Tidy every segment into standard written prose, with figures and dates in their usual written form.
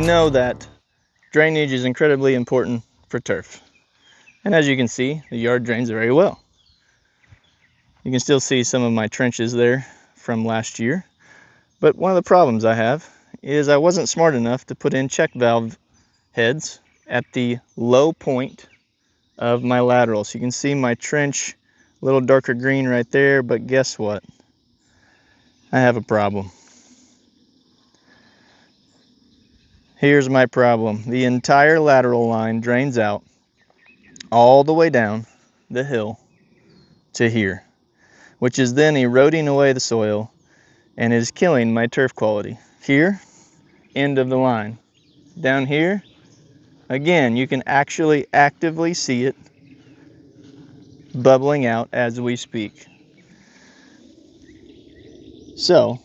We know that drainage is incredibly important for turf. And as you can see, the yard drains very well. You can still see some of my trenches there from last year. But one of the problems I have is I wasn't smart enough to put in check valve heads at the low point of my lateral. So you can see my trench a little darker green right there, but guess what? I have a problem. Here's my problem. The entire lateral line drains out all the way down the hill to here, which is then eroding away the soil and is killing my turf quality. Here, end of the line. Down here, again, you can actually actively see it bubbling out as we speak. So,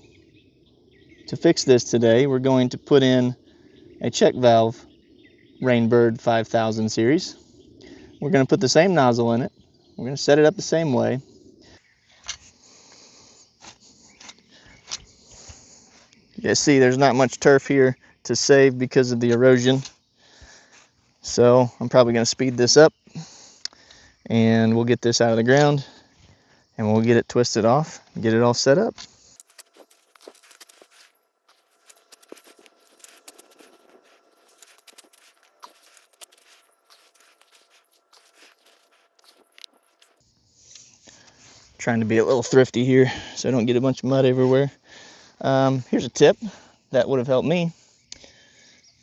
to fix this today, we're going to put in a check valve Rainbird 5000 series. We're going to put the same nozzle in it. We're going to set it up the same way. You guys see there's not much turf here to save because of the erosion. So I'm probably going to speed this up and we'll get this out of the ground and we'll get it twisted off, get it all set up. Trying to be a little thrifty here so I don't get a bunch of mud everywhere. Here's a tip that would have helped me.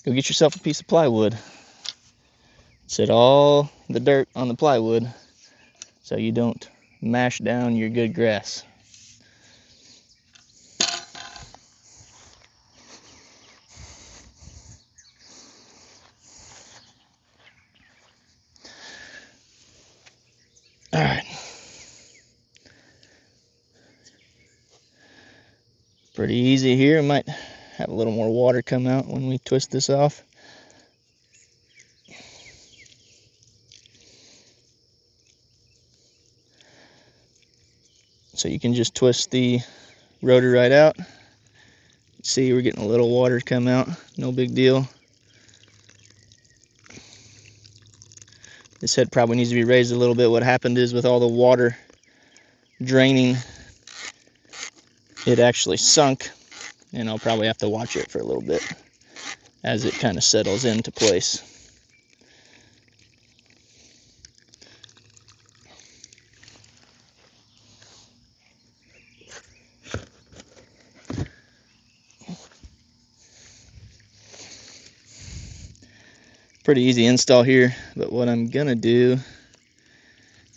Go get yourself a piece of plywood. Set all the dirt on the plywood so you don't mash down your good grass. All right. Pretty easy here. It might have a little more water come out when we twist this off. So you can just twist the rotor right out. See, we're getting a little water come out. No big deal. This head probably needs to be raised a little bit. What happened is with all the water draining, it actually sunk, and I'll probably have to watch it for a little bit as it kind of settles into place. Pretty easy install here, but what I'm gonna do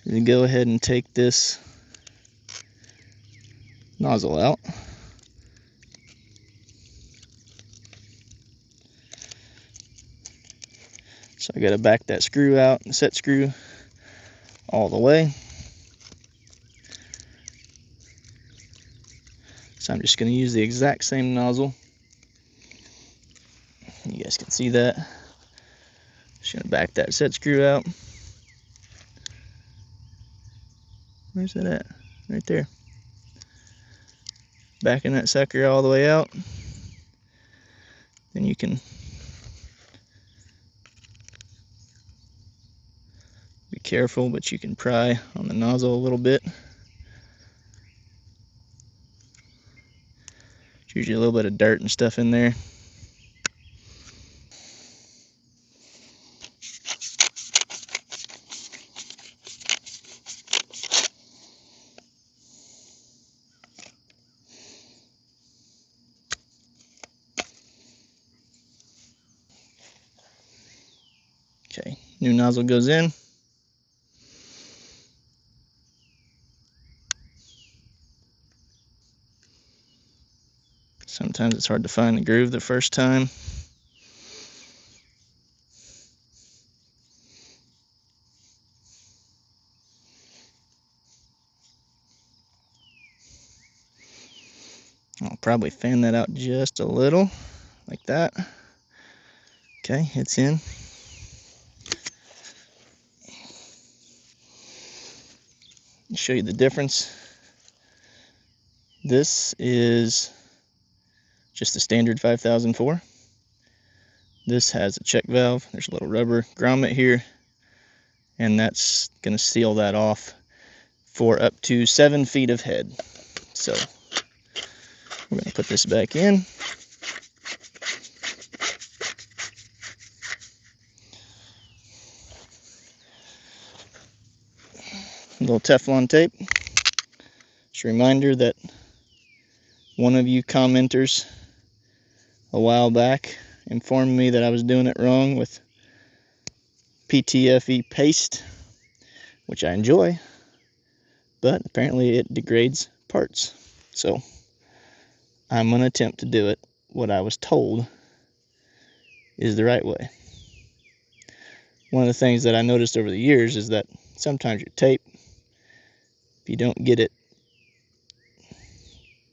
is go ahead and take this nozzle out. So I gotta back that screw out, the set screw all the way. So I'm just gonna use the exact same nozzle. You guys can see that. Just gonna back that set screw out. Where's that at? Right there. Backing that sucker all the way out. Then you can be careful, but you can pry on the nozzle a little bit. There's usually a little bit of dirt and stuff in there. Okay, new nozzle goes in. Sometimes it's hard to find the groove the first time. I'll probably fan that out just a little, like that. Okay, it's in. I'll show you the difference. This is just a standard 5004. This has a check valve. There's a little rubber grommet here, and that's going to seal that off for up to 7 feet of head. So we're going to put this back in. A little Teflon tape. Just a reminder that one of you commenters a while back informed me that I was doing it wrong with PTFE paste, which I enjoy, but apparently it degrades parts. So I'm going to attempt to do it what I was told is the right way. One of the things that I noticed over the years is that sometimes your tape, if you don't get it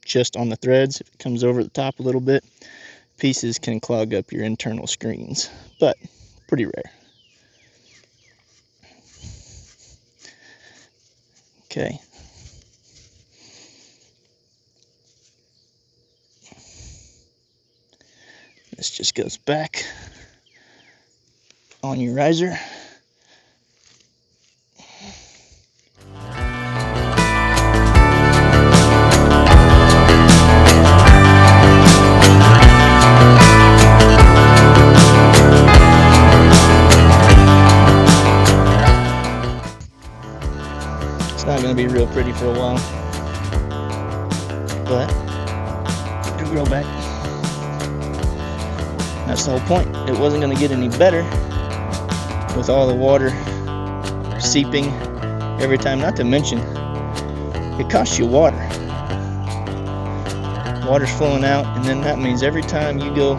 just on the threads, if it comes over the top a little bit, pieces can clog up your internal screens, but pretty rare. Okay. This just goes back on your riser. It's not going to be real pretty for a while, but it'll grow back. That's the whole point. It wasn't going to get any better with all the water seeping every time, not to mention it costs you water. Water's flowing out, and then that means every time you go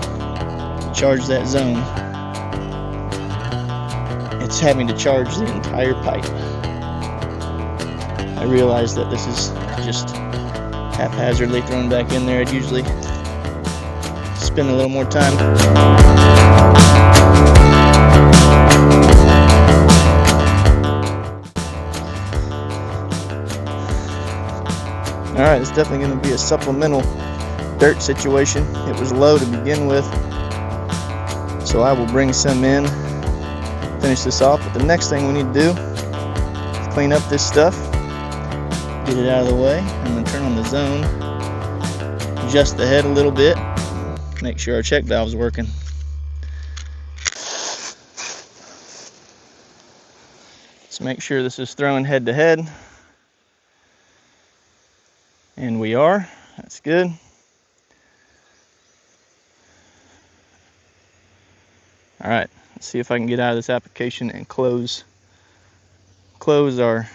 charge that zone, it's having to charge the entire pipe. I realize that this is just haphazardly thrown back in there. I'd usually spend a little more time. Alright, it's definitely going to be a supplemental dirt situation. It was low to begin with, so I will bring some in, finish this off. But the next thing we need to do is clean up this stuff, get it out of the way. I'm going to turn on the zone, adjust the head a little bit, make sure our check valve's working. Let's make sure this is throwing head to head. And we are. That's good. All right, let's see if I can get out of this application and close our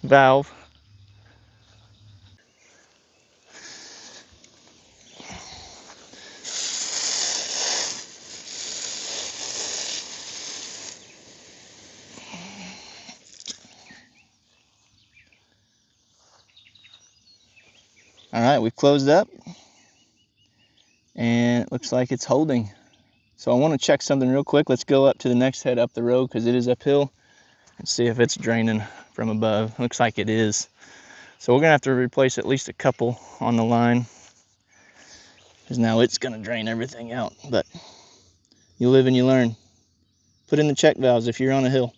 valve. All right, we've closed up, and it looks like it's holding. So I want to check something real quick. Let's go up to the next head up the road, because it is uphill, and see if it's draining from above. Looks like it is. So we're gonna have to replace at least a couple on the line, because now it's gonna drain everything out. But you live and you learn. Put in the check valves if you're on a hill.